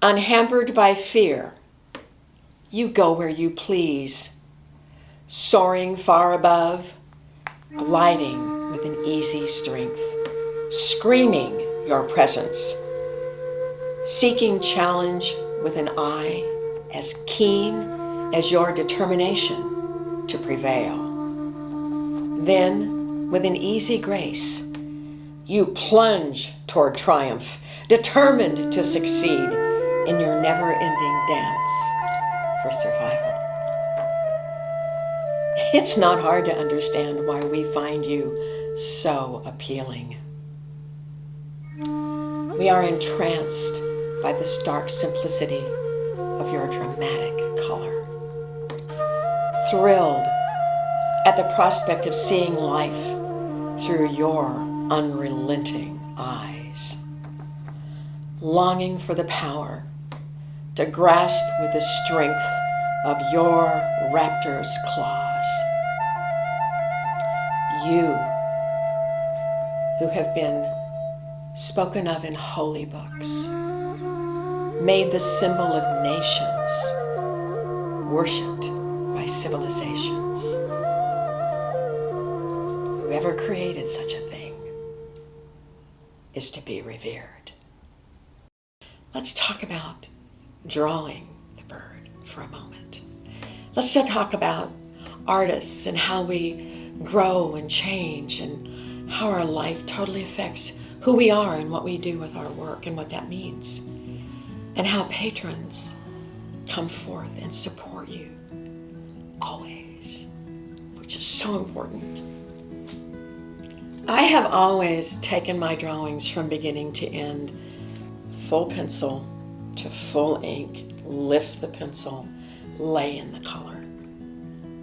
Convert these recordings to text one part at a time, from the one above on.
Unhampered by fear, you go where you please, soaring far above, gliding with an easy strength, screaming your presence, seeking challenge with an eye as keen as your determination to prevail. Then, with an easy grace, you plunge toward triumph, determined to succeed in your never-ending dance for survival. It's not hard to understand why we find you so appealing. We are entranced by the stark simplicity of your dramatic color, thrilled at the prospect of seeing life through your unrelenting eyes, longing for the power to grasp with the strength of your raptor's claws. You, who have been spoken of in holy books, made the symbol of nations, worshipped by civilizations. Whoever created such a thing is to be revered. Let's talk about drawing the bird for a moment. Let's talk about artists and how we grow and change and how our life totally affects who we are and what we do with our work and what that means, and how patrons come forth and support you always, which is so important. I have always taken my drawings from beginning to end, full pencil to full ink, lift the pencil, lay in the color.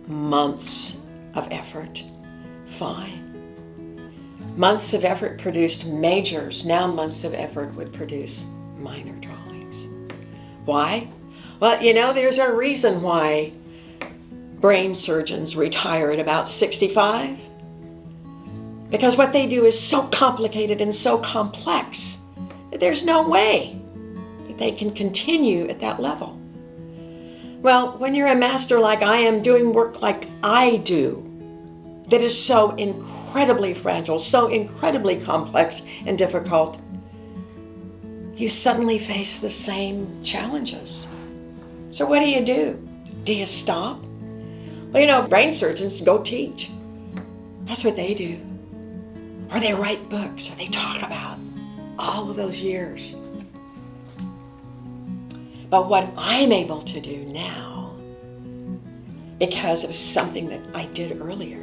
Months of effort, fine. Months of effort produced majors. Now months of effort would produce minor drawings. Why? Well, there's a reason why brain surgeons retire at about 65. Because what they do is so complicated and so complex that there's no way that they can continue at that level. Well, when you're a master like I am, doing work like I do, that is so incredibly fragile, so incredibly complex and difficult, you suddenly face the same challenges. So what do? Do you stop? Well, brain surgeons go teach. That's what they do. Or they write books, or they talk about all of those years. But what I'm able to do now, because of something that I did earlier,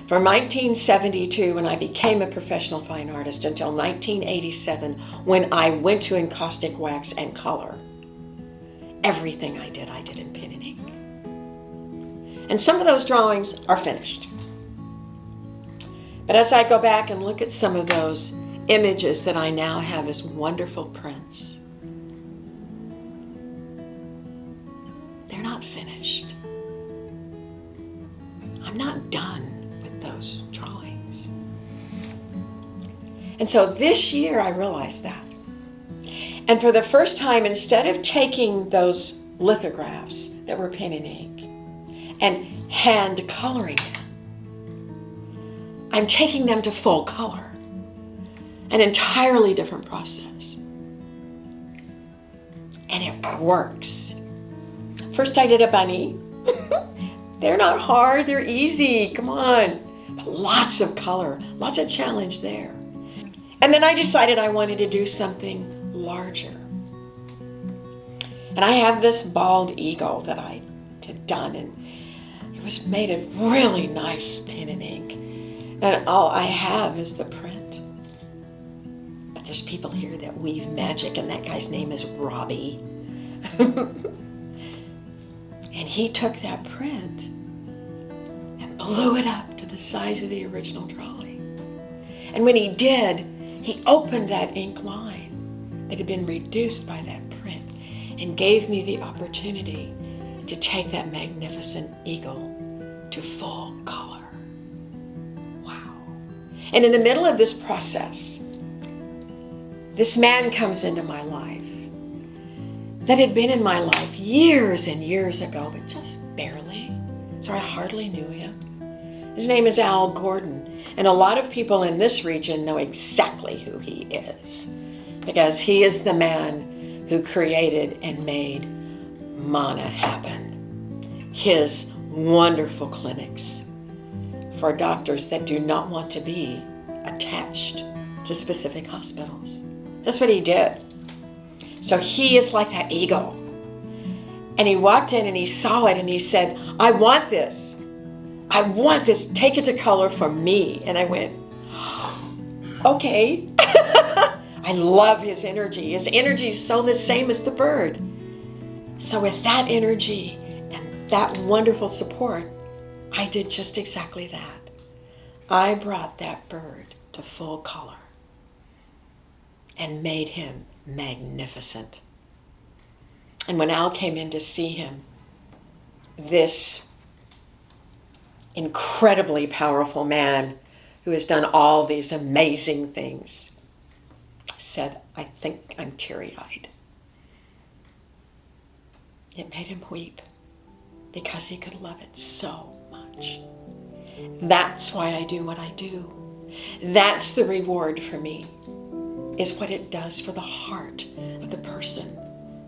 from 1972, when I became a professional fine artist, until 1987, when I went to encaustic wax and color, everything I did in pen and ink. And some of those drawings are finished. But as I go back and look at some of those images that I now have as wonderful prints, they're not finished. I'm not done with those drawings. And so this year I realized that. And for the first time, instead of taking those lithographs that were pen and ink and hand coloring them, I'm taking them to full color, an entirely different process. And it works. First I did a bunny. They're not hard, they're easy, come on. But lots of color, lots of challenge there. And then I decided I wanted to do something larger. And I have this bald eagle that I had done, and it was made of really nice pen and ink. And all I have is the print. But there's people here that weave magic, and that guy's name is Robbie. And he took that print and blew it up to the size of the original drawing. And when he did, he opened that ink line that had been reduced by that print and gave me the opportunity to take that magnificent eagle to full color. Wow. And in the middle of this process, this man comes into my life. that had been in my life years and years ago, but just barely. So I hardly knew him. His name is Al Gordon, and a lot of people in this region know exactly who he is, because he is the man who created and made Mana happen. His wonderful clinics for doctors that do not want to be attached to specific hospitals. That's what he did. So he is like that eagle. And he walked in and he saw it and he said, I want this. I want this. Take it to color for me. And I went, okay. I love his energy. His energy is so the same as the bird. So with that energy and that wonderful support, I did just exactly that. I brought that bird to full color and made him magnificent. And when Al came in to see him, this incredibly powerful man who has done all these amazing things said, I think I'm teary-eyed. It made him weep because he could love it so much. That's why I do what I do. That's the reward for me, is what it does for the heart of the person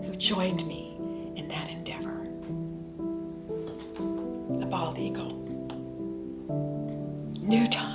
who joined me in that endeavor. The bald eagle. New time.